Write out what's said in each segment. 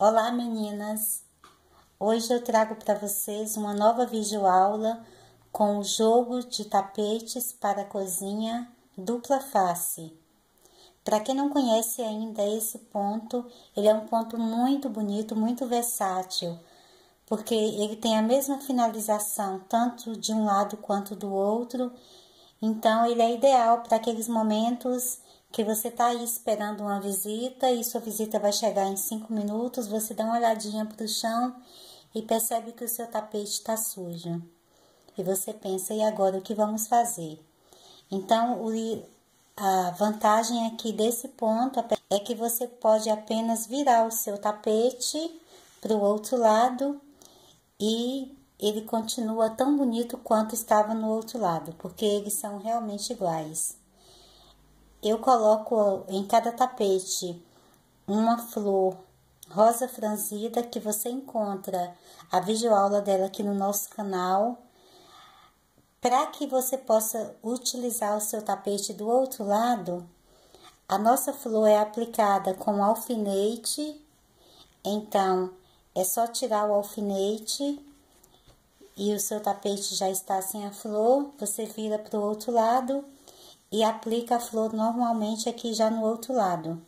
Olá meninas! Hoje eu trago para vocês uma nova videoaula com o jogo de tapetes para a cozinha dupla face. Para quem não conhece ainda esse ponto, ele é um ponto muito bonito, muito versátil, porque ele tem a mesma finalização tanto de um lado quanto do outro. Então ele é ideal para aqueles momentos que você está aí esperando uma visita e sua visita vai chegar em 5 minutos, você dá uma olhadinha para o chão e percebe que o seu tapete está sujo. E você pensa, e agora o que vamos fazer? Então, a vantagem aqui desse ponto é que você pode apenas virar o seu tapete para o outro lado e ele continua tão bonito quanto estava no outro lado, porque eles são realmente iguais. Eu coloco em cada tapete uma flor rosa franzida que você encontra a videoaula dela aqui no nosso canal, para que você possa utilizar o seu tapete do outro lado. A nossa flor é aplicada com alfinete, então é só tirar o alfinete e o seu tapete já está sem a flor, você vira para o outro lado e aplica a flor normalmente aqui já no outro lado.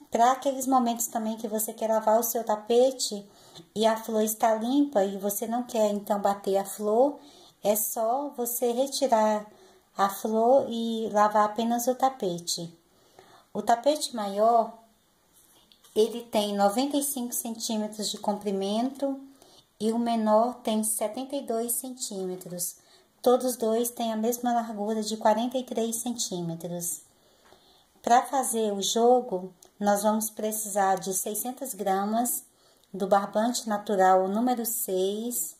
Para aqueles momentos também que você quer lavar o seu tapete e a flor está limpa e você não quer então bater a flor, é só você retirar a flor e lavar apenas o tapete. O tapete maior, ele tem 95 centímetros de comprimento e o menor tem 72 centímetros. Todos dois têm a mesma largura de 43 centímetros. Para fazer o jogo, nós vamos precisar de 600 gramas do barbante natural número 6,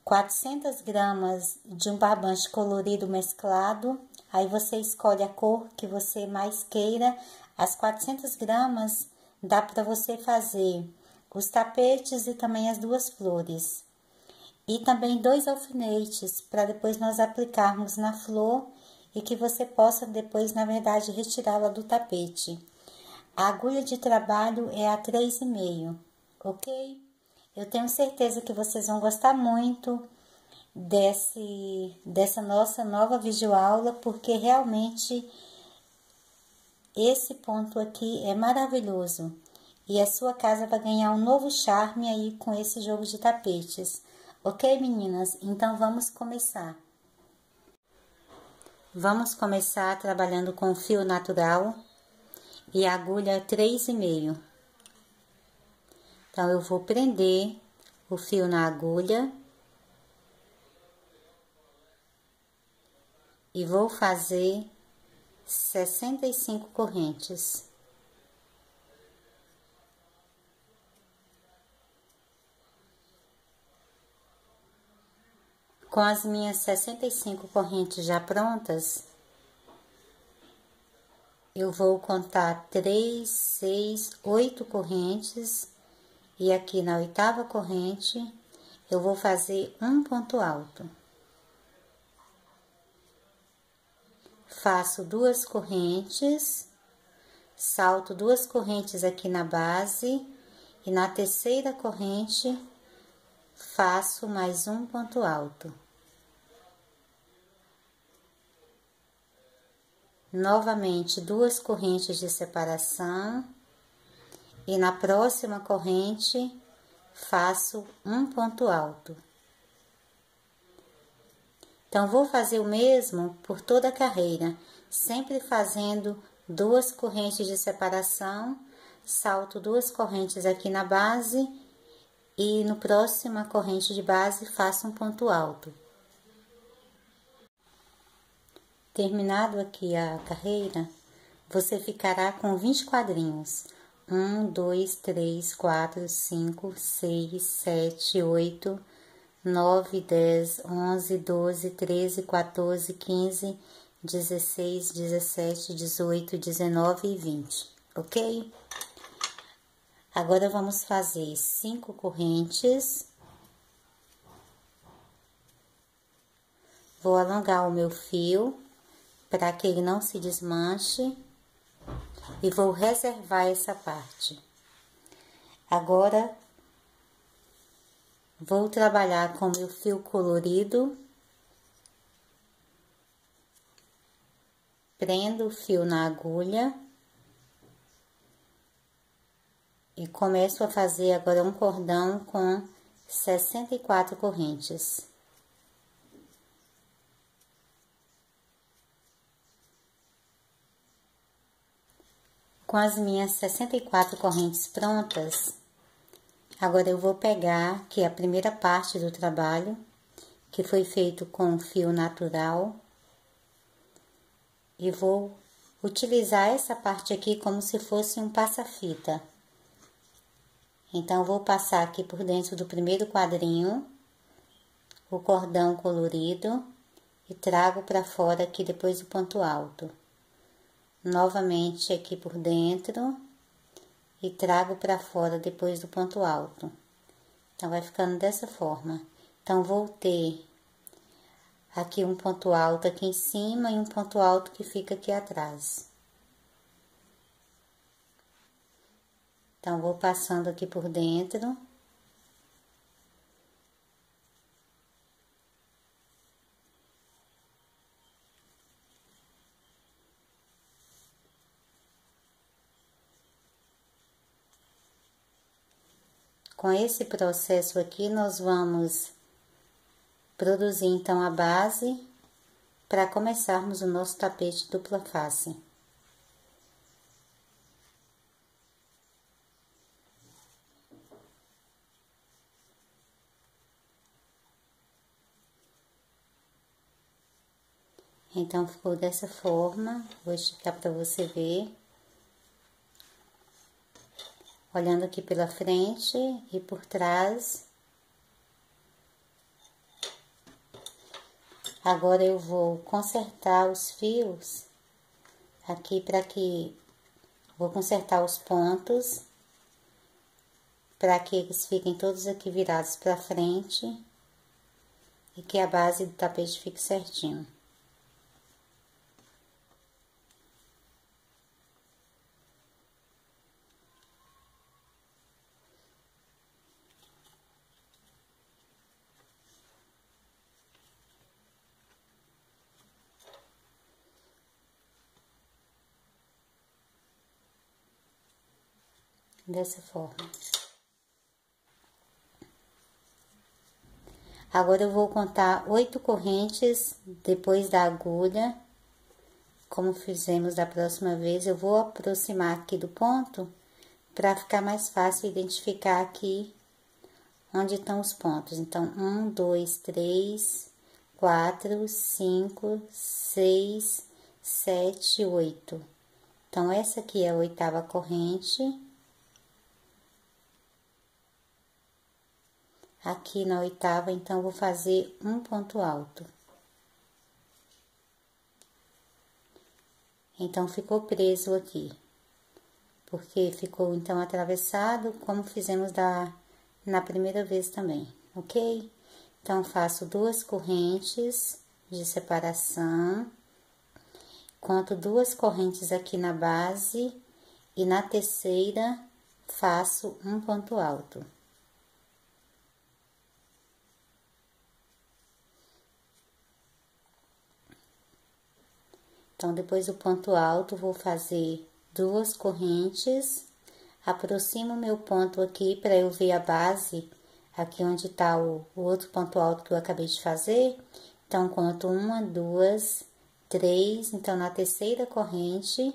400 gramas de um barbante colorido mesclado, aí você escolhe a cor que você mais queira. As 400 gramas dá para você fazer os tapetes e também as duas flores. E também 2 alfinetes, para depois nós aplicarmos na flor e que você possa depois, na verdade, retirá-la do tapete. A agulha de trabalho é a 3,5, ok? Eu tenho certeza que vocês vão gostar muito dessa nossa nova videoaula, porque realmente esse ponto aqui é maravilhoso. E a sua casa vai ganhar um novo charme aí com esse jogo de tapetes. Ok, meninas? Então, vamos começar. Vamos começar trabalhando com fio natural e agulha 3,5. Então, eu vou prender o fio na agulha e vou fazer 65 correntes. Com as minhas 65 correntes já prontas, eu vou contar 3, 6, 8 correntes e aqui na 8ª corrente eu vou fazer um ponto alto. Faço 2 correntes, salto 2 correntes aqui na base e na 3ª corrente faço mais um ponto alto. Novamente 2 correntes de separação e na próxima corrente faço um ponto alto. Então, vou fazer o mesmo por toda a carreira, sempre fazendo 2 correntes de separação, salto 2 correntes aqui na base e no próxima corrente de base faço um ponto alto. Terminado aqui a carreira, você ficará com 20 quadrinhos. 1, 2, 3, 4, 5, 6, 7, 8, 9, 10, 11, 12, 13, 14, 15, 16, 17, 18, 19 e 20, ok? Agora, vamos fazer 5 correntes. Vou alongar o meu fio para que ele não se desmanche e vou reservar essa parte. Agora, vou trabalhar com meu fio colorido. Prendo o fio na agulha. E começo a fazer agora um cordão com 64 correntes. Com as minhas 64 correntes prontas, agora eu vou pegar aqui a primeira parte do trabalho, que foi feito com fio natural, e vou utilizar essa parte aqui como se fosse um passa-fita. Então, vou passar aqui por dentro do primeiro quadrinho o cordão colorido e trago para fora aqui depois do ponto alto. Novamente aqui por dentro e trago para fora depois do ponto alto. Então, vai ficando dessa forma. Então, vou ter aqui um ponto alto aqui em cima e um ponto alto que fica aqui atrás. Então, vou passando aqui por dentro. Com esse processo aqui, nós vamos produzir, então, a base para começarmos o nosso tapete dupla face. Então, ficou dessa forma, vou esticar para você ver. Olhando aqui pela frente e por trás. Agora, eu vou consertar os fios aqui para que... Vou consertar os pontos para que eles fiquem todos aqui virados para frente e que a base do tapete fique certinho. Dessa forma. Agora, eu vou contar 8 correntes depois da agulha, como fizemos da próxima vez. Eu vou aproximar aqui do ponto, para ficar mais fácil identificar aqui onde estão os pontos. Então, 1, 2, 3, 4, 5, 6, 7, 8. Então, essa aqui é a 8ª corrente. Aqui na 8ª, então, vou fazer um ponto alto. Então, ficou preso aqui, porque ficou, então, atravessado, como fizemos na primeira vez também, ok? Então, faço 2 correntes de separação, conto 2 correntes aqui na base, e na terceira, faço um ponto alto. Então, depois do ponto alto, vou fazer 2 correntes, aproximo o meu ponto aqui para eu ver a base, aqui onde tá o outro ponto alto que eu acabei de fazer. Então, conto 1, 2, 3, então, na terceira corrente,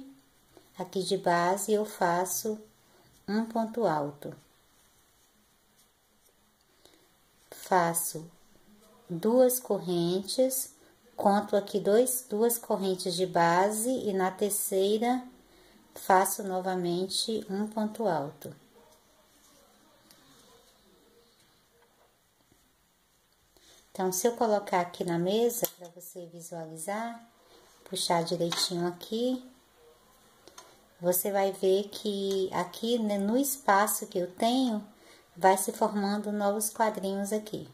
aqui de base, eu faço um ponto alto. Faço 2 correntes. Conto aqui 2 correntes de base e na terceira faço novamente um ponto alto. Então, se eu colocar aqui na mesa para você visualizar, puxar direitinho aqui, você vai ver que aqui, né, no espaço que eu tenho, vai se formando novos quadrinhos aqui.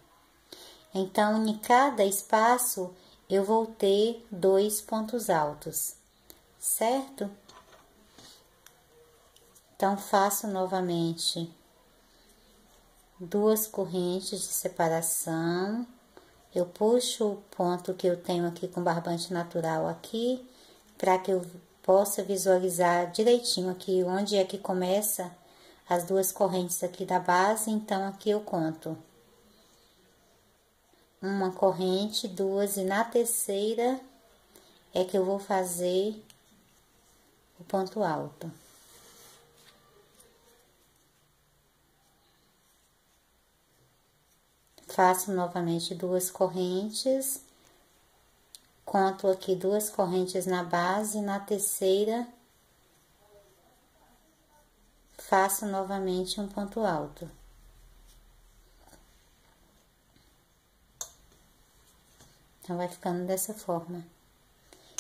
Então, em cada espaço, eu vou ter 2 pontos altos, certo? Então, faço novamente 2 correntes de separação. Eu puxo o ponto que eu tenho aqui com barbante natural aqui, para que eu possa visualizar direitinho aqui onde é que começa as 2 correntes aqui da base. Então, aqui eu conto uma corrente, 2, e na terceira é que eu vou fazer o ponto alto. Faço novamente 2 correntes, conto aqui 2 correntes na base, na terceira faço novamente um ponto alto. Então, vai ficando dessa forma.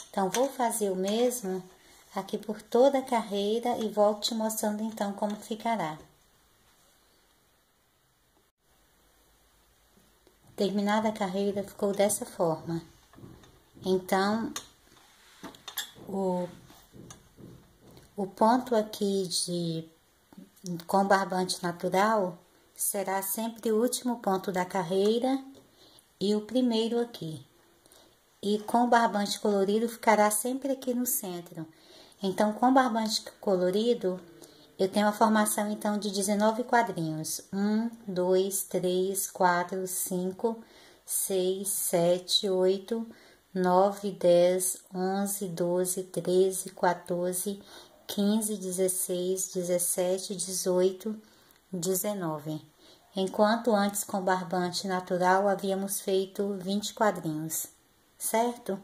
Então, vou fazer o mesmo aqui por toda a carreira e volto te mostrando então como ficará. Terminada a carreira, ficou dessa forma. Então, o ponto aqui com barbante natural será sempre o último ponto da carreira e o primeiro aqui. E com barbante colorido ficará sempre aqui no centro. Então, com barbante colorido, eu tenho a formação, então, de 19 quadrinhos. 1, 2, 3, 4, 5, 6, 7, 8, 9, 10, 11, 12, 13, 14, 15, 16, 17, 18, 19. Enquanto antes, com barbante natural, havíamos feito 20 quadrinhos, certo?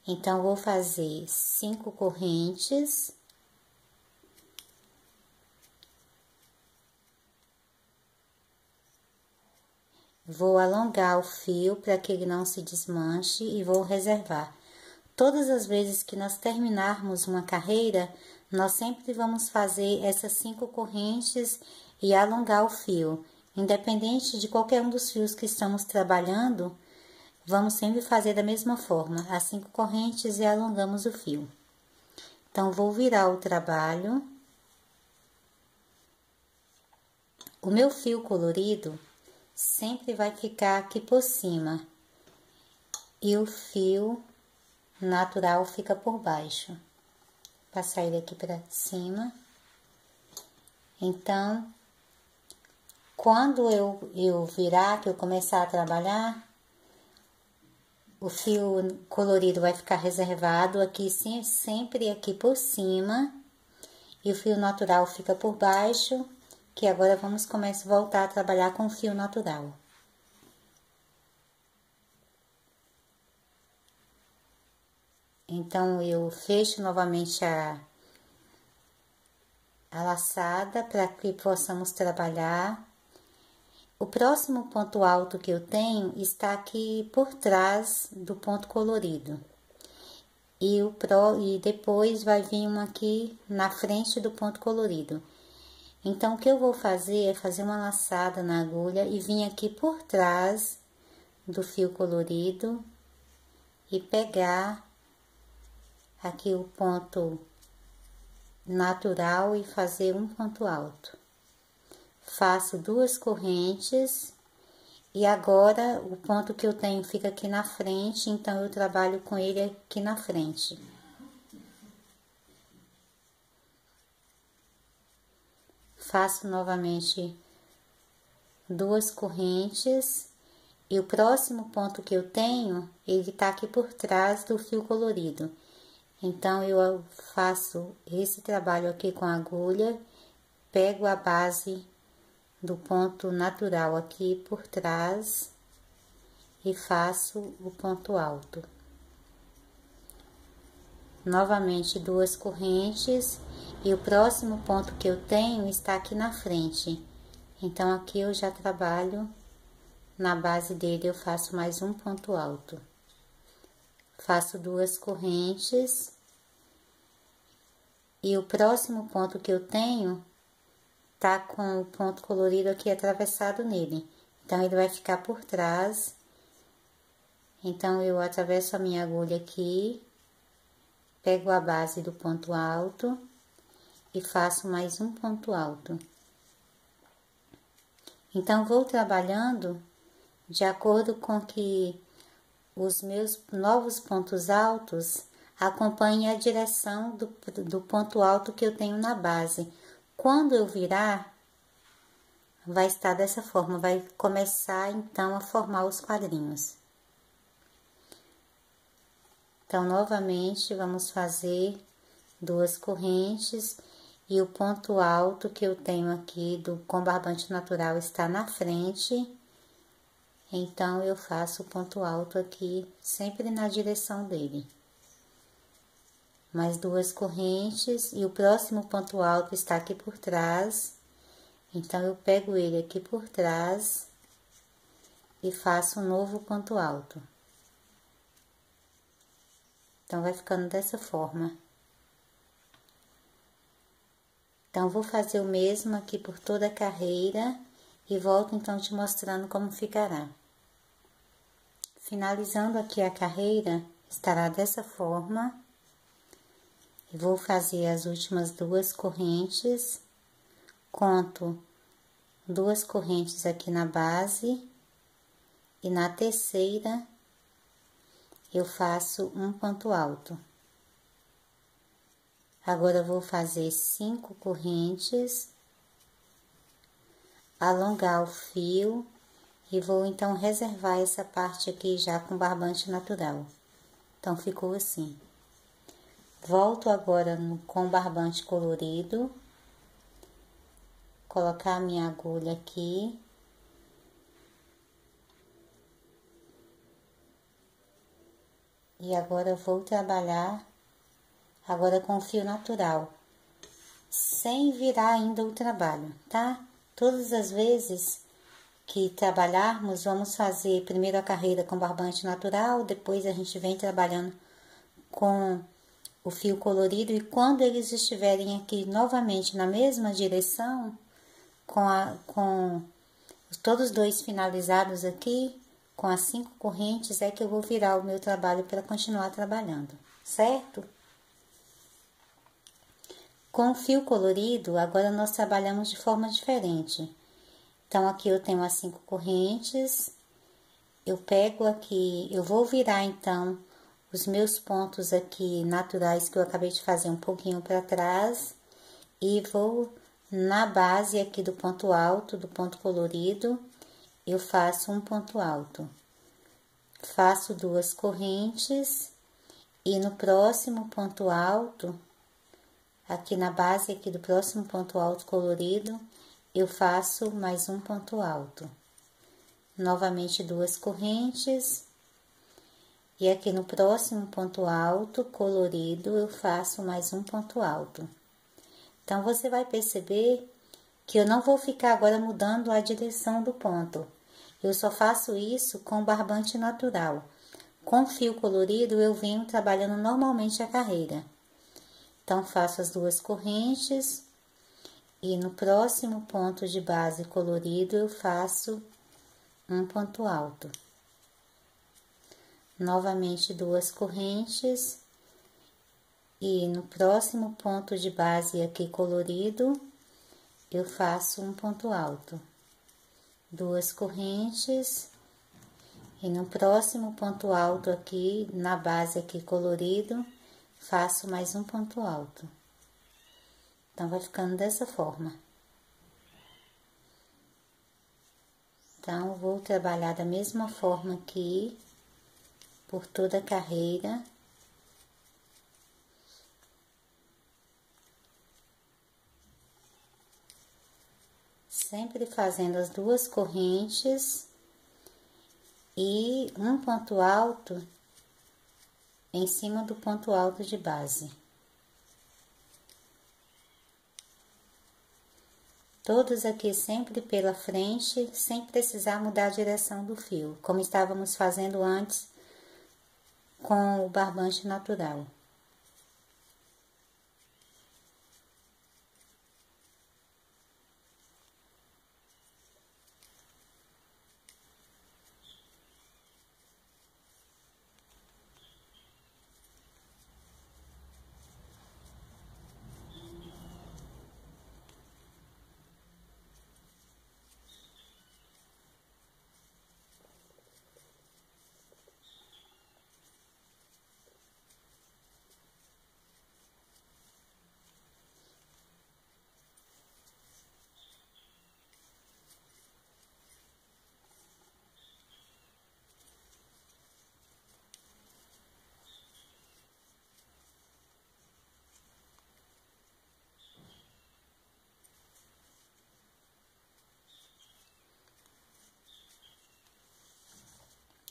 Então, vou fazer 5 correntes. Vou alongar o fio para que ele não se desmanche e vou reservar. Todas as vezes que nós terminarmos uma carreira, nós sempre vamos fazer essas 5 correntes e alongar o fio. Independente de qualquer um dos fios que estamos trabalhando, vamos sempre fazer da mesma forma, as 5 correntes e alongamos o fio. Então, vou virar o trabalho. O meu fio colorido sempre vai ficar aqui por cima e o fio natural fica por baixo. Passar ele aqui para cima. Então, quando eu virar, que eu começar a trabalhar, o fio colorido vai ficar reservado aqui, sempre aqui por cima, e o fio natural fica por baixo, que agora vamos voltar a trabalhar com o fio natural. Então, eu fecho novamente a laçada para que possamos trabalhar. O próximo ponto alto que eu tenho está aqui por trás do ponto colorido. E depois vai vir um aqui na frente do ponto colorido. Então, o que eu vou fazer é fazer uma laçada na agulha e vir aqui por trás do fio colorido e pegar aqui o ponto natural e fazer um ponto alto. Faço 2 correntes e agora o ponto que eu tenho fica aqui na frente, então eu trabalho com ele aqui na frente. Faço novamente 2 correntes e o próximo ponto que eu tenho, ele tá aqui por trás do fio colorido. Então, eu faço esse trabalho aqui com a agulha, pego a base do ponto natural aqui por trás e faço o ponto alto. Novamente 2 correntes e o próximo ponto que eu tenho está aqui na frente. Então, aqui eu já trabalho na base dele, eu faço mais um ponto alto. Faço 2 correntes e o próximo ponto que eu tenho tá com o ponto colorido aqui atravessado nele. Então, ele vai ficar por trás. Então, eu atravesso a minha agulha aqui, pego a base do ponto alto e faço mais um ponto alto. Então, vou trabalhando de acordo com que os meus novos pontos altos acompanhem a direção do ponto alto que eu tenho na base. Quando eu virar, vai estar dessa forma, vai começar então a formar os quadrinhos. Então, novamente, vamos fazer 2 correntes e o ponto alto que eu tenho aqui com barbante natural está na frente. Então, eu faço o ponto alto aqui, sempre na direção dele. Mais 2 correntes e o próximo ponto alto está aqui por trás. Então, eu pego ele aqui por trás e faço um novo ponto alto. Então, vai ficando dessa forma. Então, vou fazer o mesmo aqui por toda a carreira e volto então te mostrando como ficará. Finalizando aqui a carreira, estará dessa forma. E vou fazer as últimas 2 correntes, conto 2 correntes aqui na base e na terceira eu faço um ponto alto. Agora, vou fazer 5 correntes, alongar o fio e vou então reservar essa parte aqui já com barbante natural. Então, ficou assim. Volto agora com barbante colorido, colocar a minha agulha aqui. E agora vou trabalhar agora com fio natural, sem virar ainda o trabalho, tá? Todas as vezes que trabalharmos, vamos fazer primeiro a carreira com barbante natural, depois a gente vem trabalhando com o fio colorido e quando eles estiverem aqui novamente na mesma direção, com todos 2 finalizados aqui, com as 5 correntes, é que eu vou virar o meu trabalho para continuar trabalhando, certo? Com o fio colorido, agora nós trabalhamos de forma diferente. Então, aqui eu tenho as 5 correntes, eu pego aqui, eu vou virar então os meus pontos aqui naturais que eu acabei de fazer um pouquinho para trás e vou na base aqui do ponto alto, do ponto colorido, eu faço um ponto alto. Faço 2 correntes e no próximo ponto alto, aqui na base aqui do próximo ponto alto colorido, eu faço mais um ponto alto. Novamente 2 correntes. E aqui no próximo ponto alto colorido, eu faço mais um ponto alto. Então, você vai perceber que eu não vou ficar agora mudando a direção do ponto. Eu só faço isso com barbante natural. Com fio colorido, eu venho trabalhando normalmente a carreira. Então, faço as 2 correntes e no próximo ponto de base colorido, eu faço um ponto alto. Novamente 2 correntes e no próximo ponto de base aqui colorido, eu faço um ponto alto. 2 correntes e no próximo ponto alto aqui, na base aqui colorido, faço mais um ponto alto. Então, vai ficando dessa forma. Então, vou trabalhar da mesma forma aqui, por toda a carreira. Sempre fazendo as 2 correntes e um ponto alto em cima do ponto alto de base. Todos aqui sempre pela frente, sem precisar mudar a direção do fio, como estávamos fazendo antes com o barbante natural.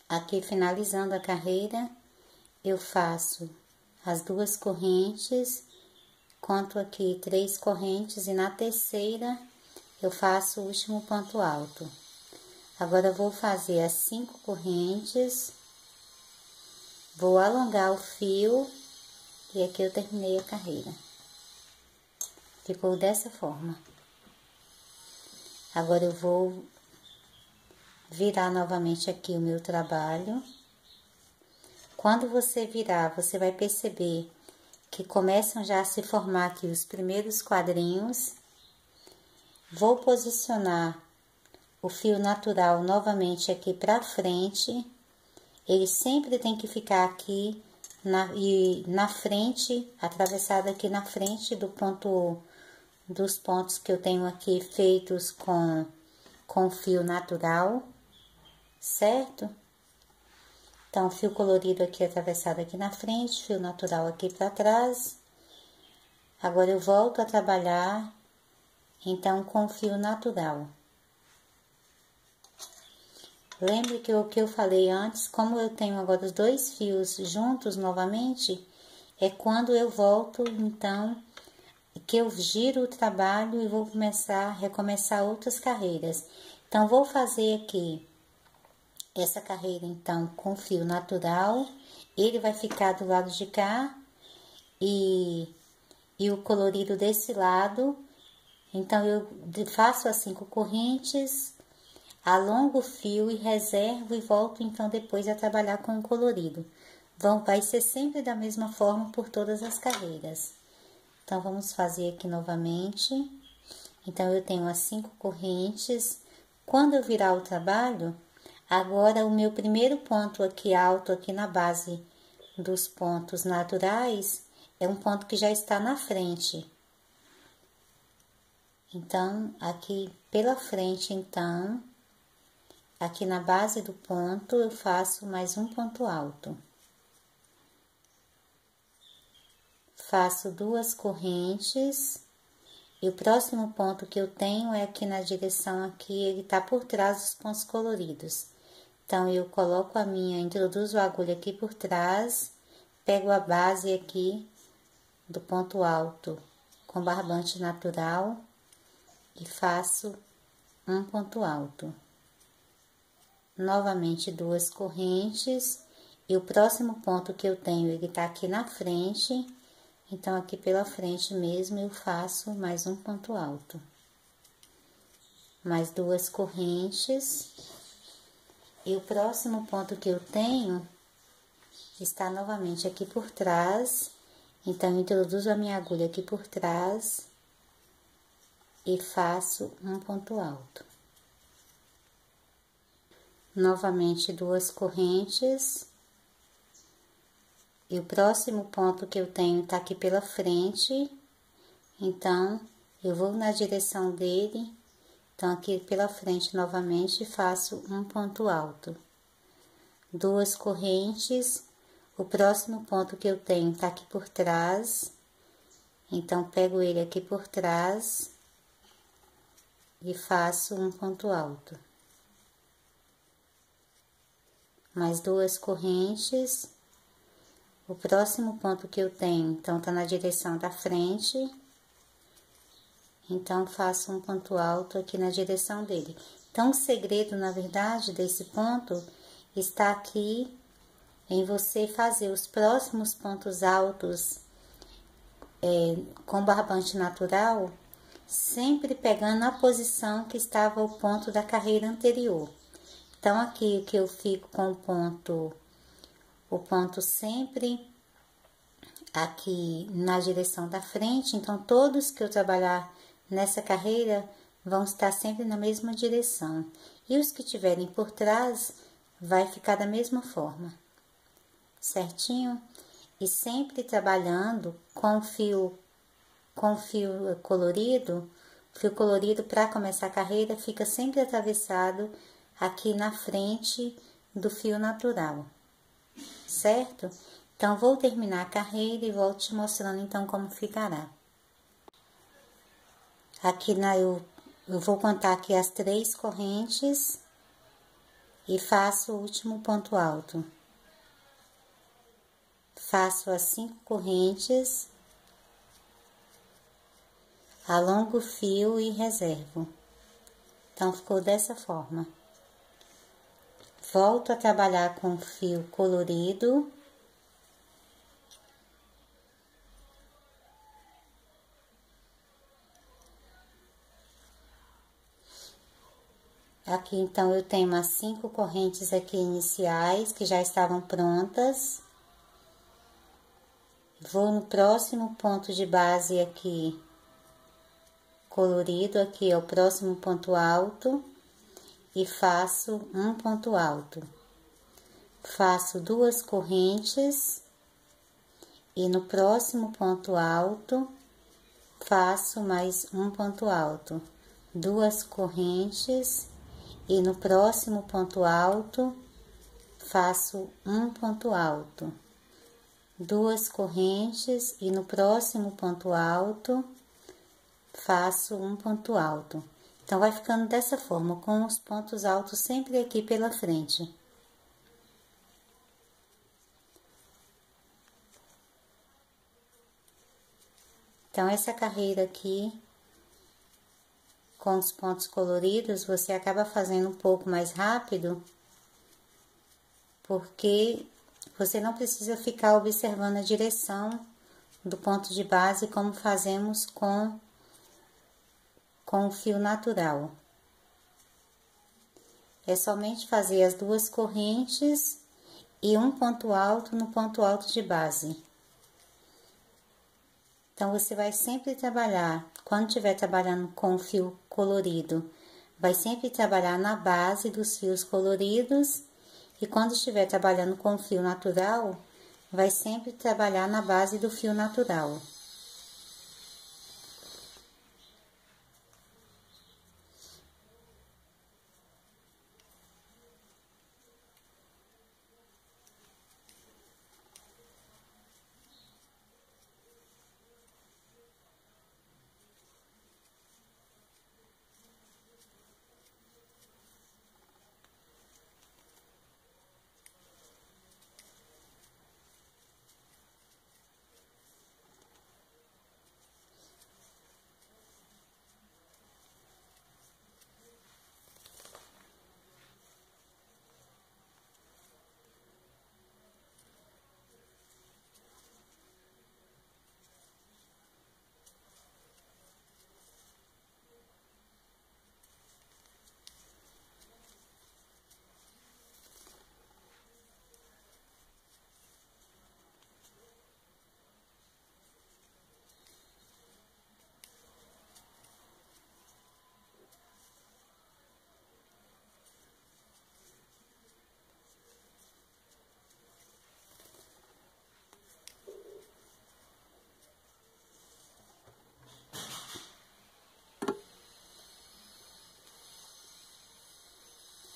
Aqui finalizando a carreira, eu faço as 2 correntes, conto aqui 3 correntes e na terceira eu faço o último ponto alto. Agora eu vou fazer as 5 correntes, vou alongar o fio e aqui eu terminei a carreira. Ficou dessa forma. Agora eu vou virar novamente aqui o meu trabalho. Quando você virar, você vai perceber que começam já a se formar aqui os primeiros quadrinhos. Vou posicionar o fio natural novamente aqui pra frente. Ele sempre tem que ficar aqui na frente, atravessado aqui na frente dos pontos que eu tenho aqui feitos com fio natural, certo? Então, fio colorido aqui atravessado aqui na frente, fio natural aqui para trás. Agora eu volto a trabalhar, então, com fio natural. Lembre que o que eu falei antes, como eu tenho agora os 2 fios juntos novamente, é quando eu volto, então, que eu giro o trabalho e vou recomeçar outras carreiras. Então, vou fazer aqui essa carreira, então, com fio natural, ele vai ficar do lado de cá e o colorido desse lado. Então, eu faço as 5 correntes, alongo o fio e reservo e volto, então, depois a trabalhar com o colorido. Vai ser sempre da mesma forma por todas as carreiras. Então, vamos fazer aqui novamente. Então, eu tenho as 5 correntes. Quando eu virar o trabalho, agora o meu primeiro ponto aqui alto, aqui na base dos pontos naturais, é um ponto que já está na frente. Então, aqui pela frente, então, aqui na base do ponto, eu faço mais um ponto alto. Faço 2 correntes. E o próximo ponto que eu tenho é aqui na direção aqui, ele tá por trás dos pontos coloridos. Então, eu coloco introduzo a agulha aqui por trás, pego a base aqui do ponto alto com barbante natural e faço um ponto alto. Novamente 2 correntes, e o próximo ponto que eu tenho, ele tá aqui na frente. Então, aqui pela frente mesmo, eu faço mais um ponto alto. Mais 2 correntes. E o próximo ponto que eu tenho está novamente aqui por trás. Então, eu introduzo a minha agulha aqui por trás e faço um ponto alto. Novamente 2 correntes. E o próximo ponto que eu tenho tá aqui pela frente, então, eu vou na direção dele, então, aqui pela frente novamente, faço um ponto alto. 2 correntes, o próximo ponto que eu tenho tá aqui por trás, então, pego ele aqui por trás e faço um ponto alto. Mais 2 correntes. O próximo ponto que eu tenho, então, tá na direção da frente. Então, faço um ponto alto aqui na direção dele. Então, o segredo, na verdade, desse ponto está aqui em você fazer os próximos pontos altos com barbante natural, sempre pegando a posição que estava o ponto da carreira anterior. Então, aqui o que eu fico com o ponto sempre aqui na direção da frente, então todos que eu trabalhar nessa carreira vão estar sempre na mesma direção. E os que tiverem por trás vai ficar da mesma forma, certinho? E sempre trabalhando com fio colorido. Fio colorido para começar a carreira fica sempre atravessado aqui na frente do fio natural, certo? Então, vou terminar a carreira e volto te mostrando, então, como ficará. Aqui eu vou contar aqui as 3 correntes e faço o último ponto alto. Faço as 5 correntes, alongo o fio e reservo. Então, ficou dessa forma. Volto a trabalhar com fio colorido. Aqui, então, eu tenho umas 5 correntes aqui iniciais, que já estavam prontas. Vou no próximo ponto de base aqui, colorido, aqui é o próximo ponto alto, e faço um ponto alto. Faço 2 correntes, e no próximo ponto alto, faço mais um ponto alto. 2 correntes, e no próximo ponto alto, faço um ponto alto. 2 correntes, e no próximo ponto alto, faço um ponto alto. Então, vai ficando dessa forma, com os pontos altos sempre aqui pela frente. Então, essa carreira aqui, com os pontos coloridos, você acaba fazendo um pouco mais rápido, porque você não precisa ficar observando a direção do ponto de base, como fazemos com o fio natural. É somente fazer as 2 correntes e um ponto alto no ponto alto de base. Então, você vai sempre trabalhar, quando estiver trabalhando com o fio colorido, vai sempre trabalhar na base dos fios coloridos, e quando estiver trabalhando com o fio natural, vai sempre trabalhar na base do fio natural.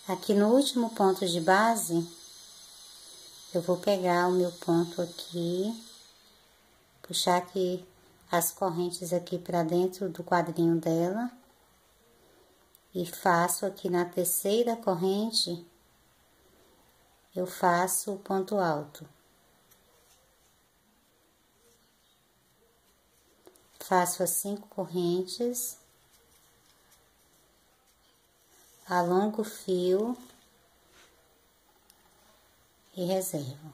Aqui no último ponto de base, eu vou pegar o meu ponto aqui, puxar aqui as correntes aqui para dentro do quadrinho dela, e faço aqui na terceira corrente, eu faço o ponto alto. Faço as 5 correntes, alongo o fio e reservo.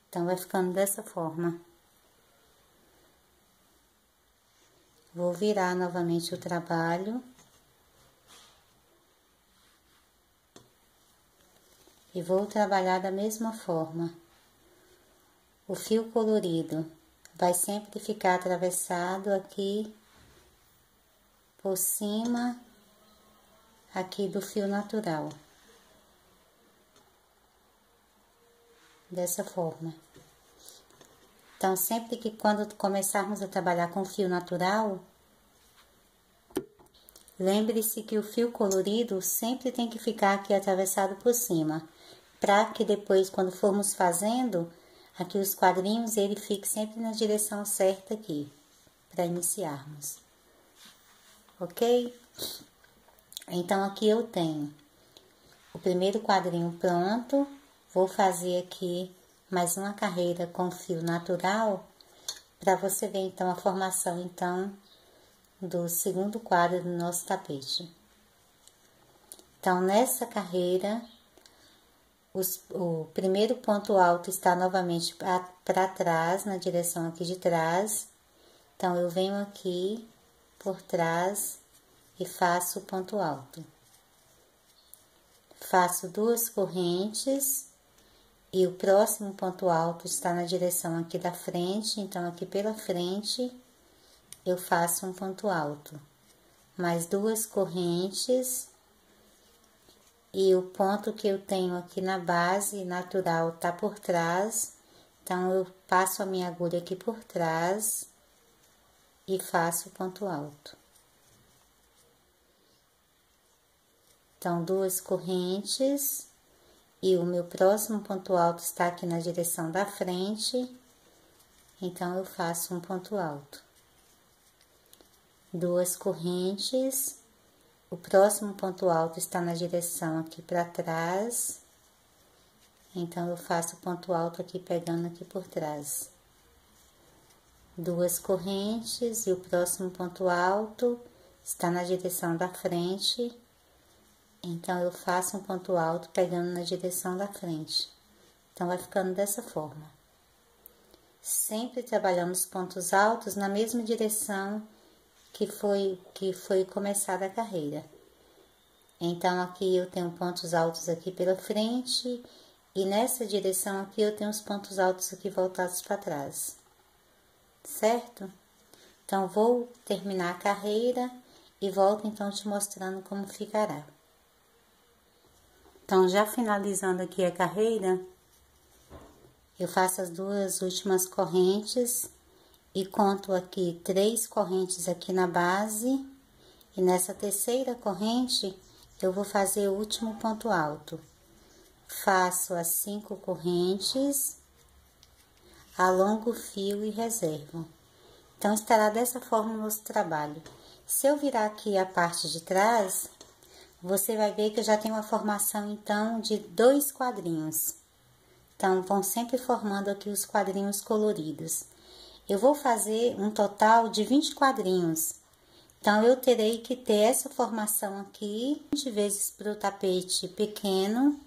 Então, vai ficando dessa forma. Vou virar novamente o trabalho. E vou trabalhar da mesma forma. O fio colorido vai sempre ficar atravessado aqui por cima aqui do fio natural. Dessa forma. Então, sempre que quando começarmos a trabalhar com fio natural, lembre-se que o fio colorido sempre tem que ficar aqui atravessado por cima, para que depois, quando formos fazendo, aqui os quadrinhos, ele fique sempre na direção certa aqui, para iniciarmos. Ok? Então, aqui eu tenho o primeiro quadrinho pronto. Vou fazer aqui mais uma carreira com fio natural, para você ver então a formação então do segundo quadro do nosso tapete. Então, nessa carreira, o primeiro ponto alto está novamente para trás, na direção aqui de trás. Então, eu venho aqui por trás e faço o ponto alto. Faço 2 correntes e o próximo ponto alto está na direção aqui da frente. Então, aqui pela frente, eu faço um ponto alto. Mais 2 correntes. E o ponto que eu tenho aqui na base natural tá por trás, então eu passo a minha agulha aqui por trás e faço o ponto alto. Então, 2 correntes e o meu próximo ponto alto está aqui na direção da frente, então eu faço um ponto alto. 2 correntes. O próximo ponto alto está na direção aqui para trás, então eu faço ponto alto aqui pegando aqui por trás. 2 correntes e o próximo ponto alto está na direção da frente, então eu faço um ponto alto pegando na direção da frente. Então, vai ficando dessa forma. Sempre trabalhando os pontos altos na mesma direção que foi começada a carreira. Então, aqui eu tenho pontos altos aqui pela frente e nessa direção aqui eu tenho os pontos altos aqui voltados para trás, certo? Então, vou terminar a carreira e volto então te mostrando como ficará. Então, já finalizando aqui a carreira, eu faço as 2 últimas correntes e conto aqui 3 correntes aqui na base, e nessa terceira corrente eu vou fazer o último ponto alto. Faço as 5 correntes, alongo o fio e reservo. Então, estará dessa forma o nosso trabalho. Se eu virar aqui a parte de trás, você vai ver que eu já tenho uma formação, então, de 2 quadrinhos. Então, vão sempre formando aqui os quadrinhos coloridos. Eu vou fazer um total de 20 quadrinhos. Então, eu terei que ter essa formação aqui 20 vezes para o tapete pequeno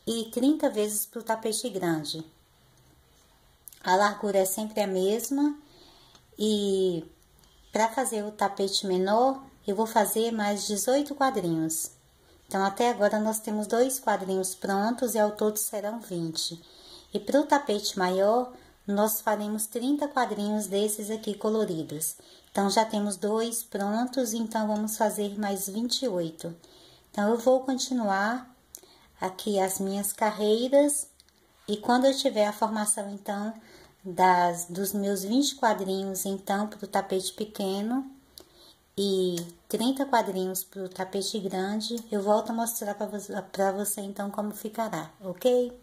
e 30 vezes para o tapete grande. A largura é sempre a mesma. E para fazer o tapete menor, eu vou fazer mais 18 quadrinhos. Então, até agora nós temos 2 quadrinhos prontos e ao todo serão 20. E para o tapete maior, nós faremos 30 quadrinhos desses aqui coloridos. Então, já temos 2 prontos, então vamos fazer mais 28. Então, eu vou continuar aqui as minhas carreiras e quando eu tiver a formação, então, dos meus 20 quadrinhos, então, para o tapete pequeno e 30 quadrinhos para o tapete grande, eu volto a mostrar para você, então, como ficará, ok?